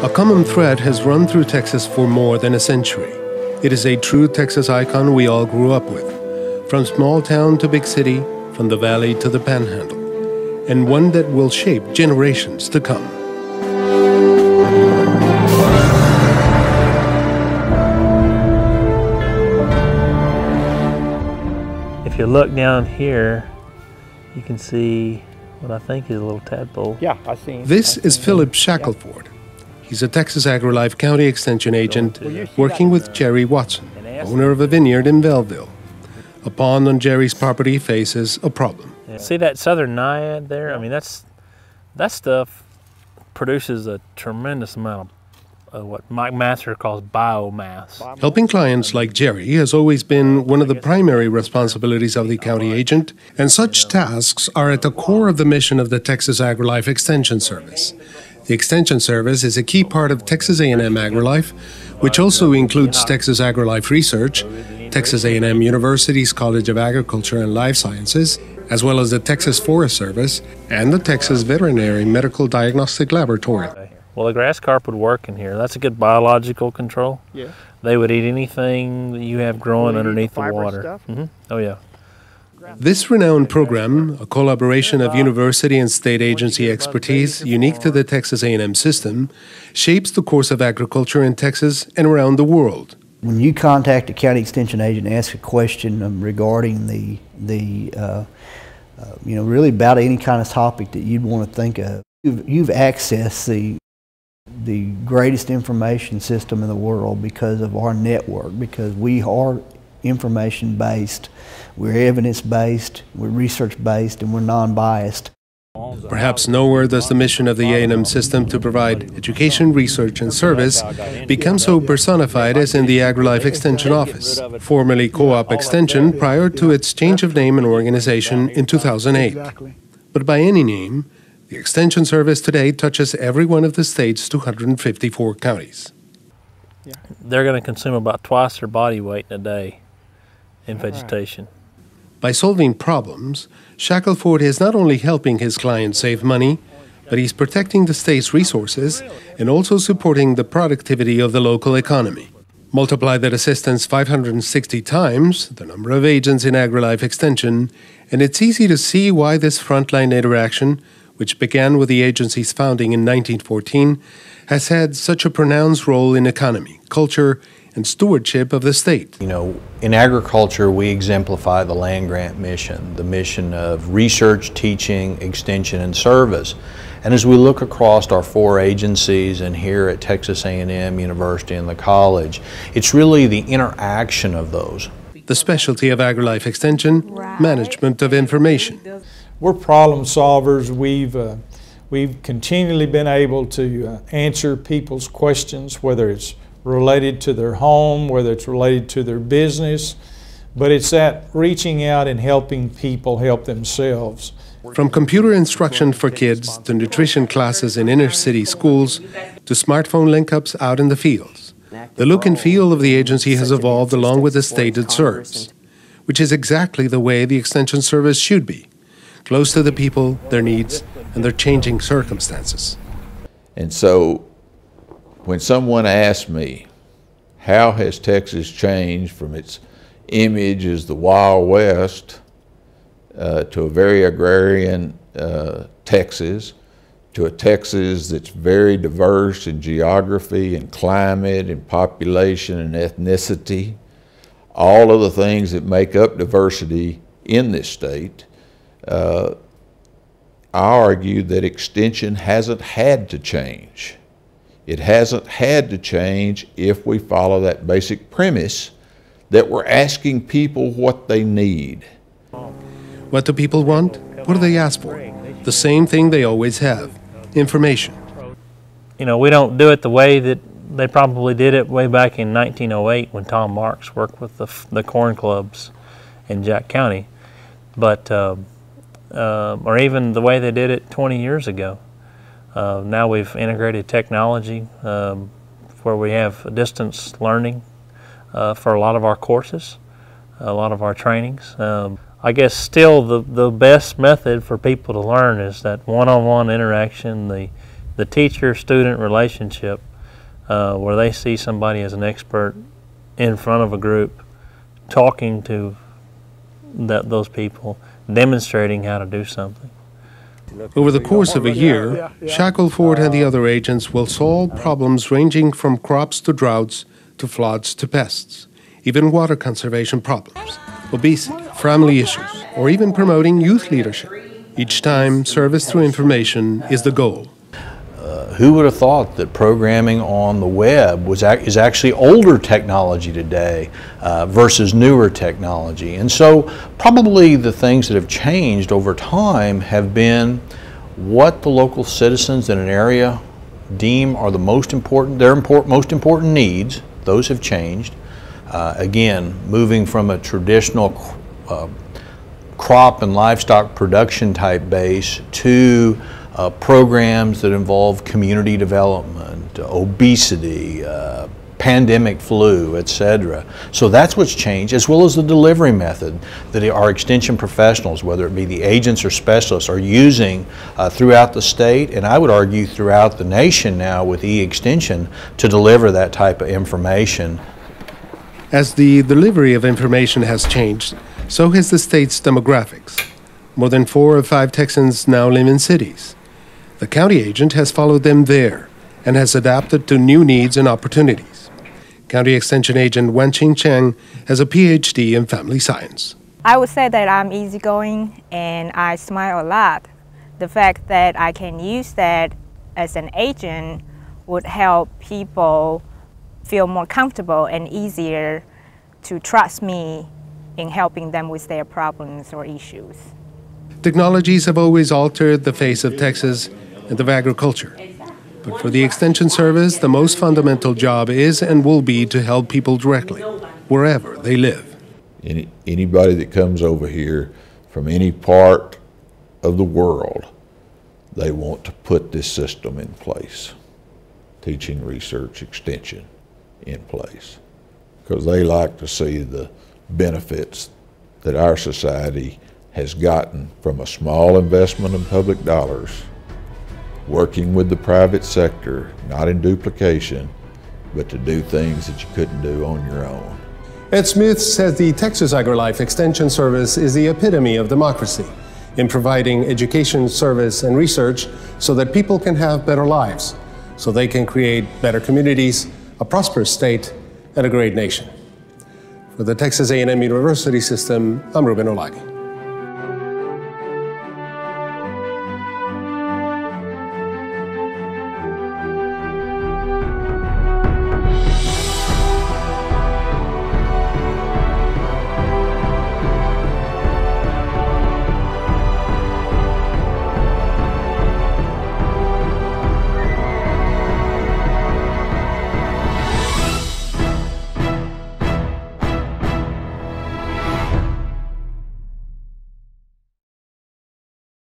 A common thread has run through Texas for more than a century. It is a true Texas icon we all grew up with, from small town to big city, from the valley to the panhandle, and one that will shape generations to come. If you look down here, you can see what I think is a little tadpole. Yeah, I see him. This is Philip Shackelford. He's a Texas AgriLife County Extension agent working with Jerry Watson, owner of a vineyard in Belleville. A pond on Jerry's property faces a problem. Yeah. See that southern naiad there? I mean, that stuff produces a tremendous amount of what Mike Master calls biomass. Helping clients like Jerry has always been one of the primary responsibilities of the county agent, and such tasks are at the core of the mission of the Texas AgriLife Extension Service. The Extension Service is a key part of Texas A&M AgriLife, which also includes Texas AgriLife Research, Texas A&M University's College of Agriculture and Life Sciences, as well as the Texas Forest Service and the Texas Veterinary Medical Diagnostic Laboratory. Well, the grass carp would work in here. That's a good biological control. Yeah. They would eat anything that you have growing underneath the water. Oh, yeah. This renowned program, a collaboration of university and state agency expertise unique to the Texas A&M system, shapes the course of agriculture in Texas and around the world. When you contact a county extension agent and ask a question regarding really about any kind of topic that you'd want to think of, you've accessed the greatest information system in the world because of our network, because we are information-based, we're evidence-based, we're research-based, and we're non-biased. Perhaps nowhere does the mission of the A&M system to provide education, research, and service become so personified as in the AgriLife Extension Office, formerly Co-op Extension prior to its change of name and organization in 2008. But by any name, the Extension Service today touches every one of the state's 254 counties. They're going to consume about twice their body weight in a day in vegetation. By solving problems, Shackelford is not only helping his clients save money, but he's protecting the state's resources and also supporting the productivity of the local economy. Multiply that assistance 560 times, the number of agents in AgriLife Extension, and it's easy to see why this frontline interaction, which began with the agency's founding in 1914, has had such a pronounced role in economy, culture, and stewardship of the state. You know, in agriculture, we exemplify the land-grant mission, the mission of research, teaching, extension, and service. And as we look across our four agencies and here at Texas A&M University and the college, it's really the interaction of those. The specialty of AgriLife Extension, management of information. We're problem solvers. We've continually been able to answer people's questions, whether it's related to their home, whether it's related to their business, but it's that reaching out and helping people help themselves. From computer instruction for kids to nutrition classes in inner city schools to smartphone link-ups out in the fields, the look and feel of the agency has evolved along with the state it serves, which is exactly the way the Extension Service should be, close to the people, their needs, and their changing circumstances. And so when someone asks me, how has Texas changed from its image as the Wild West to a very agrarian Texas, to a Texas that's very diverse in geography and climate and population and ethnicity, all of the things that make up diversity in this state, I argue that extension hasn't had to change. It hasn't had to change if we follow that basic premise that we're asking people what they need. What do people want? What do they ask for? The same thing they always have, information. You know, we don't do it the way that they probably did it way back in 1908 when Tom Marks worked with the corn clubs in Jack County, but or even the way they did it 20 years ago. Now we've integrated technology where we have distance learning for a lot of our courses, a lot of our trainings. I guess still the best method for people to learn is that one-on-one interaction, the teacher-student relationship where they see somebody as an expert in front of a group, talking to those people, demonstrating how to do something. Over the course of a year, Shackelford and the other agents will solve problems ranging from crops to droughts to floods to pests, even water conservation problems, obesity, family issues, or even promoting youth leadership. Each time, service through information is the goal. Who would have thought that programming on the web is actually older technology today versus newer technology? And so probably the things that have changed over time have been what the local citizens in an area deem are the most important, most important needs. Those have changed. Again, moving from a traditional crop and livestock production type base to programs that involve community development, obesity, pandemic flu, etc. So that's what's changed, as well as the delivery method that our extension professionals, whether it be the agents or specialists, are using throughout the state, and I would argue throughout the nation now with e-extension, to deliver that type of information. As the delivery of information has changed, so has the state's demographics. More than 4 of 5 Texans now live in cities. The county agent has followed them there and has adapted to new needs and opportunities. County Extension Agent Wenqing Cheng has a PhD in family science. I would say that I'm easygoing and I smile a lot. The fact that I can use that as an agent would help people feel more comfortable and easier to trust me in helping them with their problems or issues. Technologies have always altered the face of Texas and of agriculture. But for the Extension Service, the most fundamental job is and will be to help people directly, wherever they live. Anybody that comes over here from any part of the world, they want to put this system in place, teaching, research, extension in place, because they like to see the benefits that our society has gotten from a small investment in public dollars, working with the private sector, not in duplication, but to do things that you couldn't do on your own. Ed Smith says the Texas AgriLife Extension Service is the epitome of democracy in providing education, service, and research so that people can have better lives, so they can create better communities, a prosperous state, and a great nation. For the Texas A&M University System, I'm Ruben Olagi.